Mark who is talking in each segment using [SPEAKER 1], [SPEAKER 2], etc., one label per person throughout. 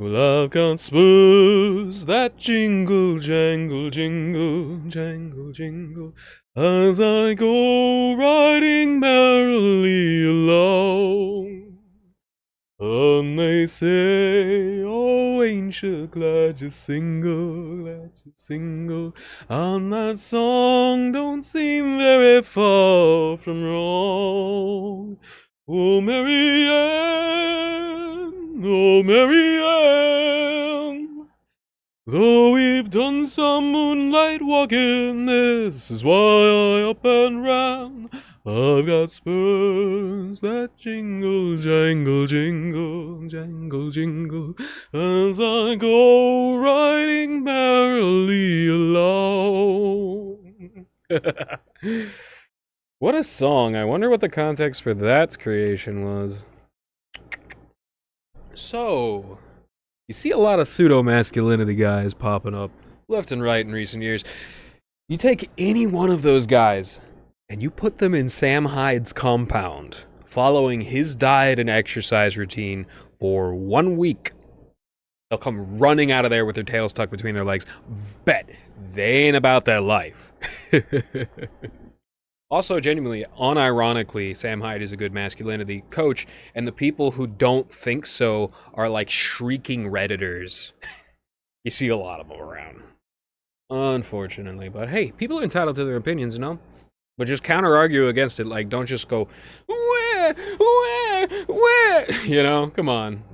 [SPEAKER 1] Well, I've got spurs that jingle, jangle, jingle, jangle, jingle, as I go riding merrily along. And they say, oh, ain't you glad you're single, and that song don't seem very far from wrong. Oh, Mary Ann, though we've done some moonlight walking, this is why I up and ran. I've got spurs that jingle, jangle, jingle, jangle, jingle, as I go riding merrily along. What a song. I wonder what the context for that creation was. So, you see a lot of pseudo-masculinity guys popping up left and right in recent years. You take any one of those guys and you put them in Sam Hyde's compound, following his diet and exercise routine for 1 week. They'll come running out of there with their tails tucked between their legs. Bet they ain't about that life. Also, genuinely, unironically, Sam Hyde is a good masculinity coach, and the people who don't think so are like shrieking Redditors. You see a lot of them around. Unfortunately, but hey, people are entitled to their opinions, you know? But just counter-argue against it, like, don't just go, where, you know? Come on.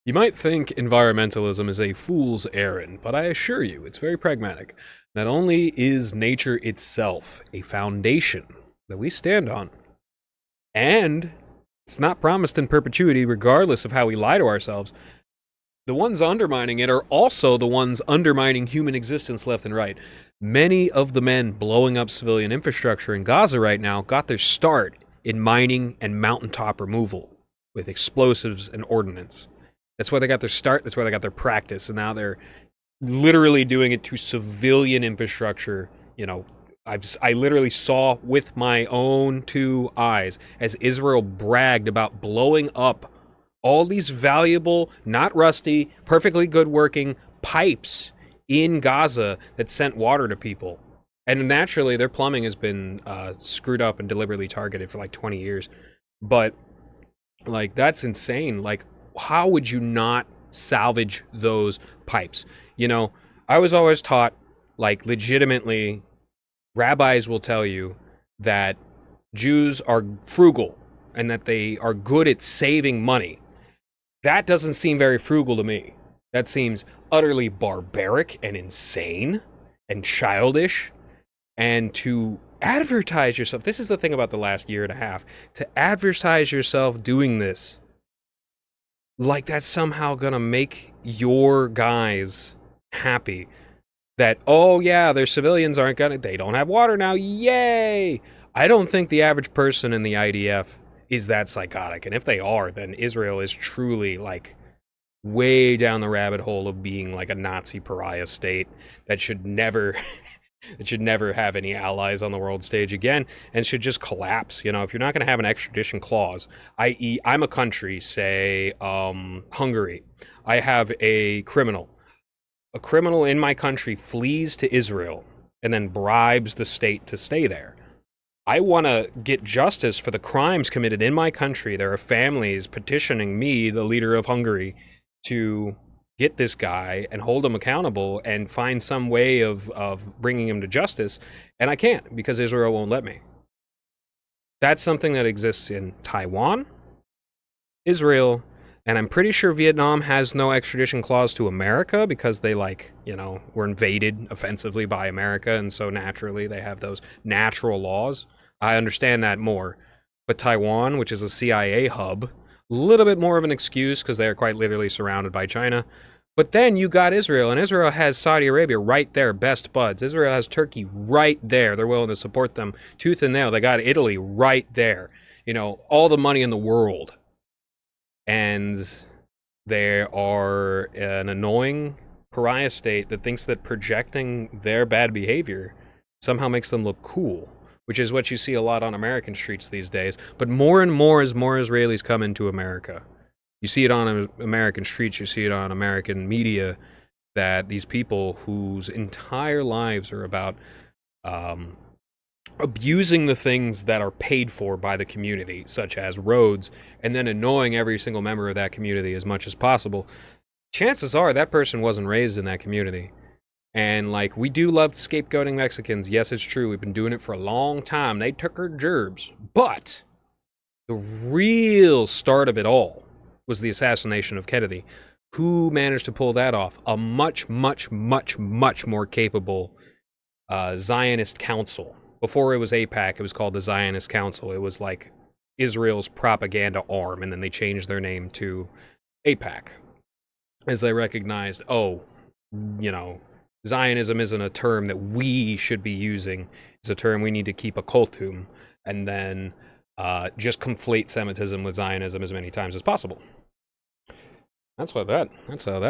[SPEAKER 1] You might think environmentalism is a fool's errand, but I assure you, it's very pragmatic. Not only is nature itself a foundation that we stand on, and it's not promised in perpetuity regardless of how we lie to ourselves, the ones undermining it are also the ones undermining human existence left and right. Many of the men blowing up civilian infrastructure in Gaza right now got their start in mining and mountaintop removal with explosives and ordnance. That's where they got their start, that's where they got their practice, and now they're literally doing it to civilian infrastructure. You know, I literally saw with my own two eyes as Israel bragged about blowing up all these valuable, not rusty, perfectly good working pipes in Gaza that sent water to people. And naturally, their plumbing has been screwed up and deliberately targeted for like 20 years. But, like, that's insane. Like, how would you not salvage those pipes? You know, I was always taught, like, legitimately, rabbis will tell you that Jews are frugal and that they are good at saving money. That doesn't seem very frugal to me. That seems utterly barbaric and insane and childish. And to advertise yourself, this is the thing about the last year and a half, to advertise yourself doing this, like that's somehow gonna make your guys happy. That, oh yeah, their civilians they don't have water now, yay! I don't think the average person in the IDF is that psychotic, and if they are, then Israel is truly, like, way down the rabbit hole of being like a Nazi pariah state that should never have any allies on the world stage again, and should just collapse. You know, if you're not going to have an extradition clause, i.e. I'm a country, say Hungary, I have a criminal in my country flees to Israel and then bribes the state to stay there. I want to get justice for the crimes committed in my country. There are families petitioning me, the leader of Hungary, to get this guy and hold him accountable and find some way of bringing him to justice. And I can't, because Israel won't let me. That's something that exists in Taiwan, Israel, and I'm pretty sure Vietnam has no extradition clause to America because they, like, you know, were invaded offensively by America, and so naturally they have those natural laws. I understand that more. But Taiwan, which is a CIA hub, a little bit more of an excuse because they are quite literally surrounded by China. But then you got Israel, and Israel has Saudi Arabia right there, best buds. Israel has Turkey right there. They're willing to support them tooth and nail. They got Italy right there. You know, all the money in the world. And they are an annoying pariah state that thinks that projecting their bad behavior somehow makes them look cool, which is what you see a lot on American streets these days. But more and more as more Israelis come into America, You see it on American streets, you see it on American media, that these people whose entire lives are about abusing the things that are paid for by the community, such as roads, and then annoying every single member of that community as much as possible, chances are that person wasn't raised in that community. And, like, we do love scapegoating Mexicans. Yes, it's true. We've been doing it for a long time. They took our gerbs. But the real start of it all was the assassination of Kennedy. Who managed to pull that off? A much, much, much, much more capable Zionist council. Before it was AIPAC, it was called the Zionist Council. It was like Israel's propaganda arm, and then they changed their name to AIPAC, as they recognized, Zionism isn't a term that we should be using. It's a term we need to keep occultum, and then just conflate Semitism with Zionism as many times as possible. That's how that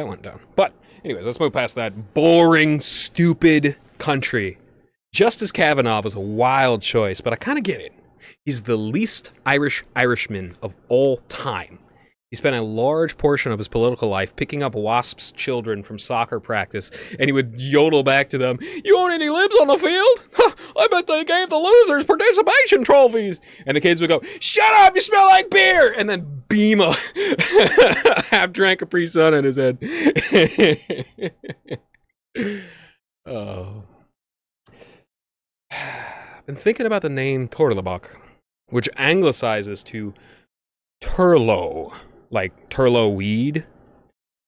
[SPEAKER 1] went down. But anyways, let's move past that boring, stupid country. Justice Kavanaugh was a wild choice, but I kind of get it. He's the least Irishman of all time. He spent a large portion of his political life picking up wasps' children from soccer practice, and he would yodel back to them, "You want any libs on the field? Huh, I bet they gave the losers participation trophies." And the kids would go, "Shut up, you smell like beer!" And then beam a half-drank Capri Sun in his head. Oh. I've been thinking about the name Torlebach, which anglicizes to Turlo, like Turlo weed,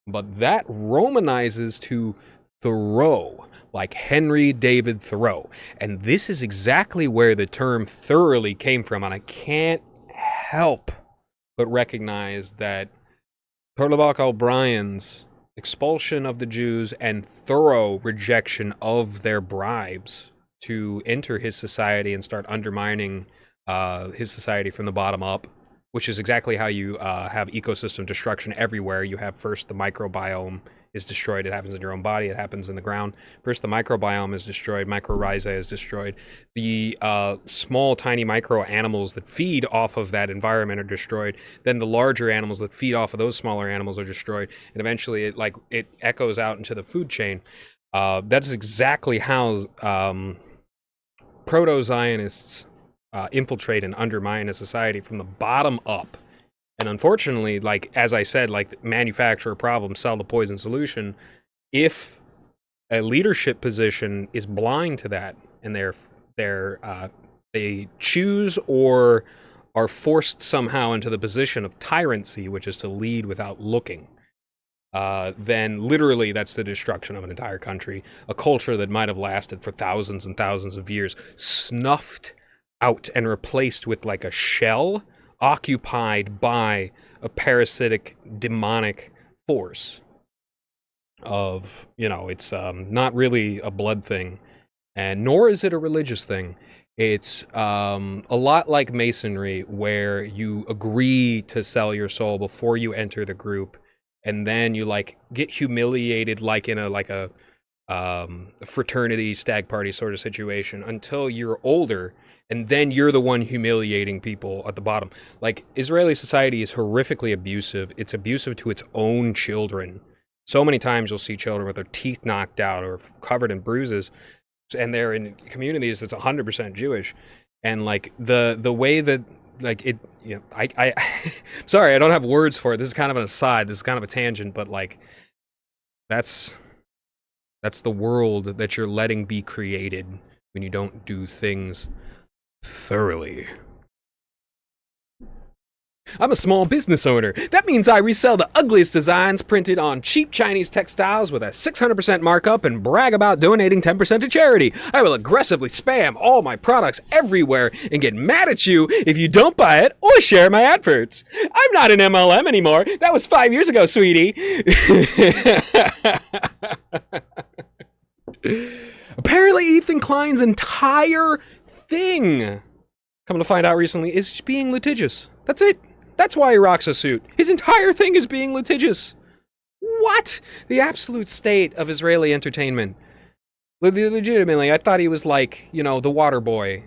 [SPEAKER 1] but that romanizes to Thoreau, like Henry David Thoreau. And this is exactly where the term thoroughly came from, and I can't help but recognize that Torlebach O'Brien's expulsion of the Jews and thorough rejection of their bribes to enter his society and start undermining his society from the bottom up, which is exactly how you have ecosystem destruction everywhere. You have first the microbiome is destroyed. It happens in your own body. It happens in the ground. First, the microbiome is destroyed. Mycorrhizae is destroyed. The small, tiny micro animals that feed off of that environment are destroyed. Then the larger animals that feed off of those smaller animals are destroyed. And eventually, it echoes out into the food chain. That's exactly how proto-Zionists infiltrate and undermine a society from the bottom up. And unfortunately, like, as I said, like, manufacture a problem, sell the poison solution. If a leadership position is blind to that, and they choose or are forced somehow into the position of tyrancy, which is to lead without looking, then literally that's the destruction of an entire country. A culture that might have lasted for thousands and thousands of years, snuffed out and replaced with like a shell, occupied by a parasitic, demonic force of, it's not really a blood thing, and nor is it a religious thing. It's a lot like Masonry, where you agree to sell your soul before you enter the group, and then you get humiliated like in a fraternity stag party sort of situation until you're older, and then you're the one humiliating people at the bottom. Like, Israeli society is horrifically abusive. It's abusive to its own children. So many times you'll see children with their teeth knocked out or covered in bruises, and they're in communities that's 100% Jewish. And like the way that, like, it, I sorry, I don't have words for it. This is kind of an aside. This is kind of a tangent, but like, that's the world that you're letting be created when you don't do things thoroughly. I'm a small business owner. That means I resell the ugliest designs printed on cheap Chinese textiles with a 600% markup and brag about donating 10% to charity. I will aggressively spam all my products everywhere and get mad at you if you don't buy it or share my adverts. I'm not an MLM anymore. That was 5 years ago, sweetie. Apparently, Ethan Klein's entire thing, come to find out recently, is just being litigious. That's it. That's why he rocks a suit. His entire thing is being litigious. What? The absolute state of Israeli entertainment. Legitimately, I thought he was like, the water boy.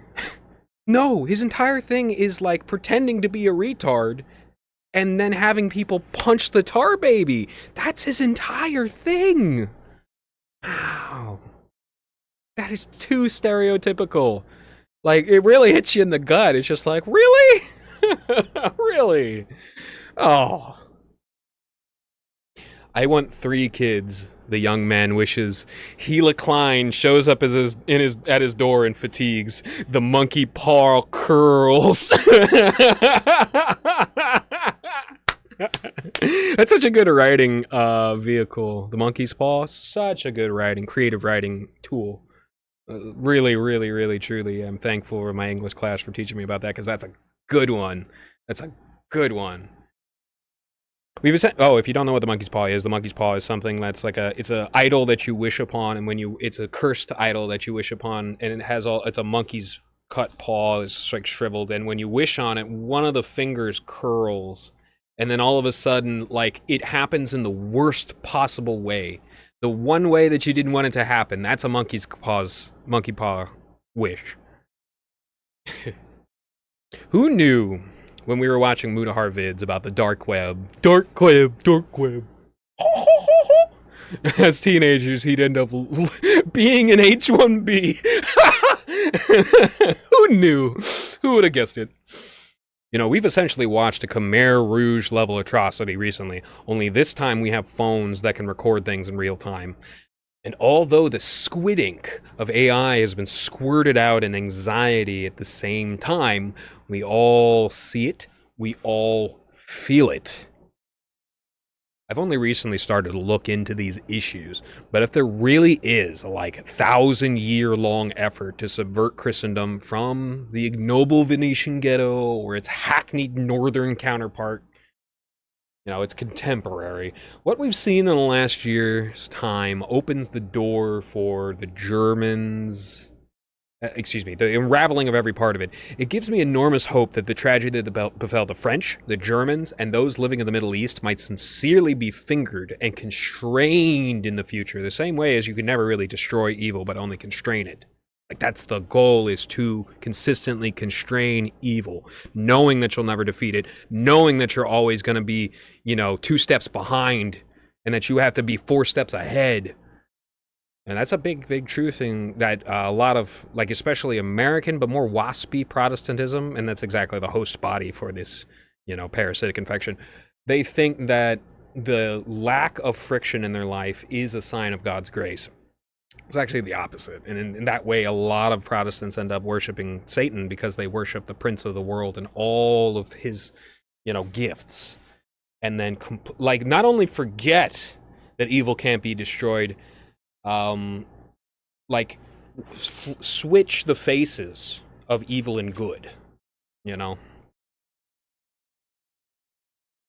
[SPEAKER 1] No, his entire thing is like pretending to be a retard and then having people punch the tar baby. That's his entire thing. Wow. That is too stereotypical. Like, it really hits you in the gut. It's just like, really? Really? Oh. I want 3 kids. The young man wishes. Gila Klein shows up at his door and fatigues. The monkey paw curls. That's such a good writing vehicle. The monkey's paw, such a good creative writing tool. Really, really, really, truly, I'm thankful for my English class for teaching me about that, because that's a good one. That's a good one. If you don't know what the monkey's paw is something that's like it's a idol that you wish upon, and it's a cursed idol that you wish upon, and it's a monkey's cut paw, it's like shriveled, and when you wish on it, one of the fingers curls, and then all of a sudden, like, it happens in the worst possible way. The one way that you didn't want it to happen. That's a monkey paw wish. Who knew when we were watching Mutahar vids about the dark web? Dark web. As teenagers, he'd end up being an H-1B. Who knew? Who would have guessed it? You know, we've essentially watched a Khmer Rouge level atrocity recently, only this time we have phones that can record things in real time. And although the squid ink of AI has been squirted out in anxiety at the same time, we all see it, we all feel it. I've only recently started to look into these issues, but if there really is a 1,000-year-long effort to subvert Christendom from the ignoble Venetian ghetto or its hackneyed northern counterpart, its contemporary, what we've seen in the last year's time opens the door for the Germans, the unraveling of every part of it. It gives me enormous hope that the tragedy that befell the French, the Germans, and those living in the Middle East might sincerely be fingered and constrained in the future, the same way as you can never really destroy evil, but only constrain it. Like, that's the goal, is to consistently constrain evil, knowing that you'll never defeat it, knowing that you're always going to be, 2 steps behind, and that you have to be 4 steps ahead. And that's a big, big true thing that a lot of, especially American, but more waspy Protestantism, and that's exactly the host body for this, parasitic infection. They think that the lack of friction in their life is a sign of God's grace. It's actually the opposite. And in that way, a lot of Protestants end up worshiping Satan because they worship the prince of the world and all of his, gifts. And then, not only forget that evil can't be destroyed, switch the faces of evil and good,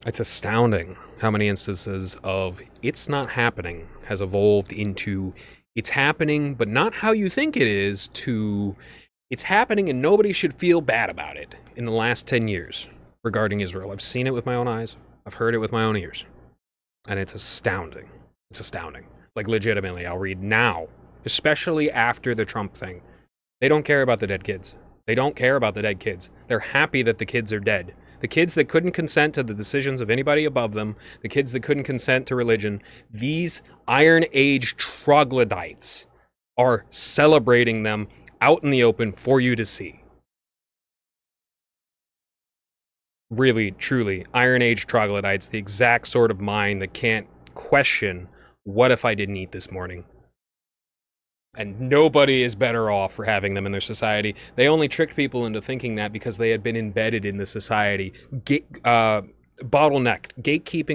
[SPEAKER 1] It's astounding how many instances of "it's not happening" has evolved into "it's happening, but not how you think it is" to "it's happening and nobody should feel bad about it" in the last 10 years regarding Israel. I've seen it with my own eyes. I've heard it with my own ears. And it's astounding. It's astounding. Legitimately, I'll read now, especially after the Trump thing. They don't care about the dead kids. They don't care about the dead kids. They're happy that the kids are dead. The kids that couldn't consent to the decisions of anybody above them, the kids that couldn't consent to religion, these Iron Age troglodytes are celebrating them out in the open for you to see. Really, truly, Iron Age troglodytes, the exact sort of mind that can't question, what if I didn't eat this morning? And nobody is better off for having them in their society. They only tricked people into thinking that because they had been embedded in the society. Gatekeeping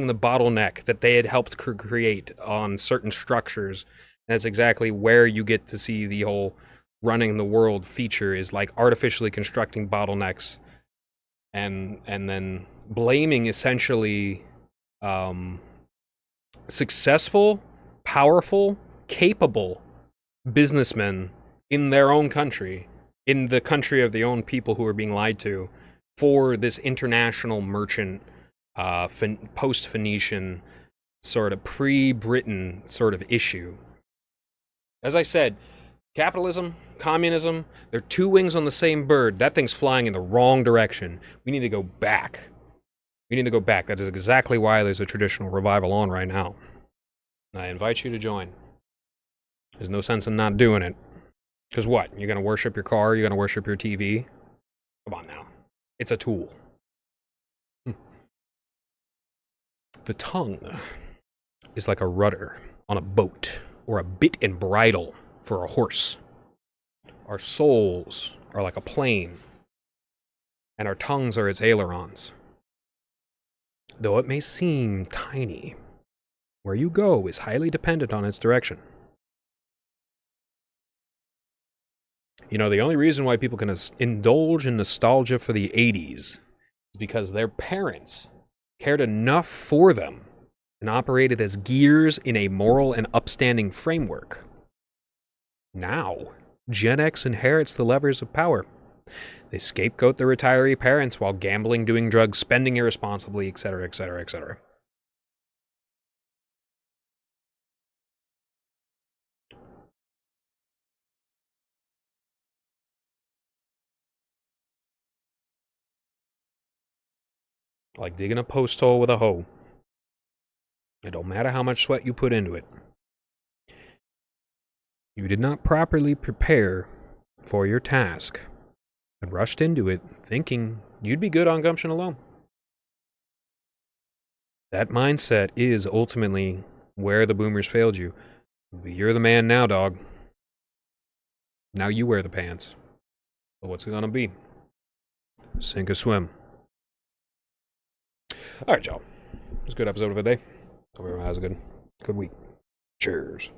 [SPEAKER 1] the bottleneck that they had helped create on certain structures. And that's exactly where you get to see the whole running the world feature, is artificially constructing bottlenecks and then blaming essentially successful, powerful, capable businessmen in their own country, in the country of their own people who are being lied to, for this international merchant, post-Phoenician, sort of pre-Britain sort of issue. As I said, capitalism, communism, they're 2 wings on the same bird. That thing's flying in the wrong direction. We need to go back. We need to go back. That is exactly why there's a traditional revival on right now. I invite you to join. There's no sense in not doing it. Because what? You're going to worship your car? You're going to worship your TV? Come on now. It's a tool. The tongue is like a rudder on a boat, or a bit and bridle for a horse. Our souls are like a plane, and our tongues are its ailerons. Though it may seem tiny, where you go is highly dependent on its direction. You know, the only reason why people can indulge in nostalgia for the 80s is because their parents cared enough for them and operated as gears in a moral and upstanding framework. Now, Gen X inherits the levers of power. They scapegoat their retiree parents while gambling, doing drugs, spending irresponsibly, etc., etc., etc. Like digging a post hole with a hoe. It don't matter how much sweat you put into it. You did not properly prepare for your task and rushed into it thinking you'd be good on gumption alone. That mindset is ultimately where the boomers failed you. But you're the man now, dog. Now you wear the pants. So what's it gonna be? Sink or swim. Alright, y'all. It was a good episode of the day. Hope everyone has a good week. Cheers.